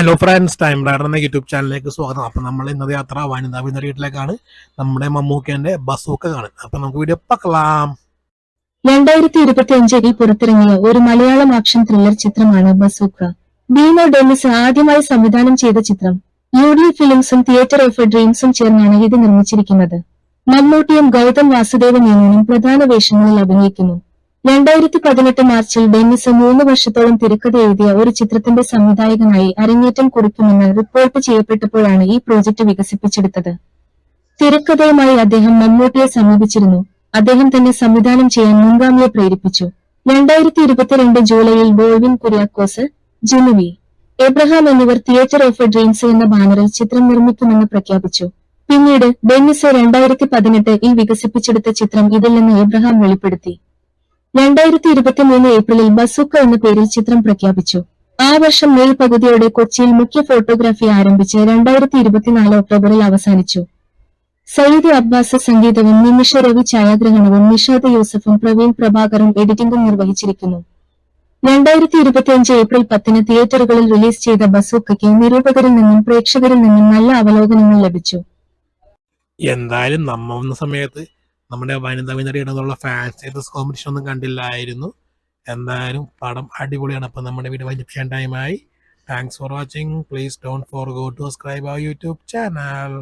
Hello friends, time rider എന്ന YouTube ചാനലിലേക്ക് സ്വാഗതം. അപ്പം നമ്മൾ ഇന്നത്തെ യാത്ര വനിതാ വിനോദ വീട്ടിലേക്കാണ്. നമ്മുടെ മമ്മൂക്കേന്റെ ബസൂക്ക കാണാൻ. അപ്പം നമുക്ക് വീഡിയോ പക്കളാം. 2025 പുറത്തിറങ്ങിയ ഒരു മലയാളം ആക്ഷൻ ത്രില്ലർ ചിത്രമാണ് ബസൂക്ക. ബീനോ ഡെന്നിസ് ആദ്യമായി സംവിധാനം ചെയ്ത ചിത്രം. യു.ഡി ഫിലിംസും തിയേറ്റർ ഓഫ് ഡ്രീംസും ചേർന്നാണ് ഇത് നിർമ്മിച്ചിരിക്കുന്നത്. മമ്മൂട്ടിയും ഗൗതം വാസുദേവ മേനോനും പ്രധാന വേഷങ്ങളിൽ അഭിനയിക്കുന്നു. 2018 മാർച്ചിൽ ഡെന്നിസ് 3 വർഷത്തോളം തിരക്കഥ എഴുതിയ ഒരു ചിത്രത്തിന്റെ സംവിധായകനായി അരങ്ങേറ്റം കുറിക്കുമെന്ന് റിപ്പോർട്ട് ചെയ്യപ്പെട്ടപ്പോഴാണ് ഈ പ്രോജക്റ്റ് വികസിപ്പിച്ചെടുത്തത്. തിരക്കഥയുമായി അദ്ദേഹം മമ്മൂട്ടിയെ സമീപിച്ചിരുന്നു. അദ്ദേഹം തന്നെ സംവിധാനം ചെയ്യാൻ മുൻഗാമിയെ പ്രേരിപ്പിച്ചു. 2022 ജൂലൈയിൽ ബോൾവിൻ കുര്യാക്കോസ്, ജിനുവി എബ്രഹാം എന്നിവർ തിയേറ്റർ ഓഫ് ഡ്രീംസ് എന്ന ബാനറിൽ ചിത്രം നിർമ്മിക്കുമെന്ന് പ്രഖ്യാപിച്ചു. പിന്നീട് ഡെന്നിസ് 2018 വികസിപ്പിച്ചെടുത്ത ചിത്രം ഇതില്ലെന്ന് എബ്രഹാം വെളിപ്പെടുത്തി. 2023 ഏപ്രിലിൽ ബസൂക്ക എന്ന പേരിൽ ചിത്രം പ്രഖ്യാപിച്ചു. ആ വർഷം മെയ് പകുതിയോടെ കൊച്ചിയിൽ മുഖ്യ ഫോട്ടോഗ്രാഫി ആരംഭിച്ച് 2024 ഒക്ടോബറിൽ അവസാനിച്ചു. സയ്യിദ് അബ്ബാസ് സംഗീതവും നിമിഷ രവി ഛായാഗ്രഹണവും നിഷാദ് യൂസഫും പ്രവീൺ പ്രഭാകറും എഡിറ്റിംഗും നിർവഹിച്ചിരിക്കുന്നു. 2025 ഏപ്രിൽ 10 തിയേറ്ററുകളിൽ റിലീസ് ചെയ്ത ബസൂക്കയ്ക്ക് നിരൂപകരിൽ നിന്നും പ്രേക്ഷകരിൽ നിന്നും നല്ല അവലോകനങ്ങൾ ലഭിച്ചു. എന്തായാലും നമ്മ വന്ന സമയത്ത് നമ്മുടെ വനിതാ വിനോദ ഫാൻസ് കോമ്പറ്റീഷൻ ഒന്നും കണ്ടില്ലായിരുന്നു. എന്തായാലും പടം അടിപൊളിയാണ്. അപ്പം നമ്മുടെ വീഡിയോ വൈൻഡപ്പ് ടൈമായി. Thanks for watching. Please don't forget to subscribe our YouTube channel.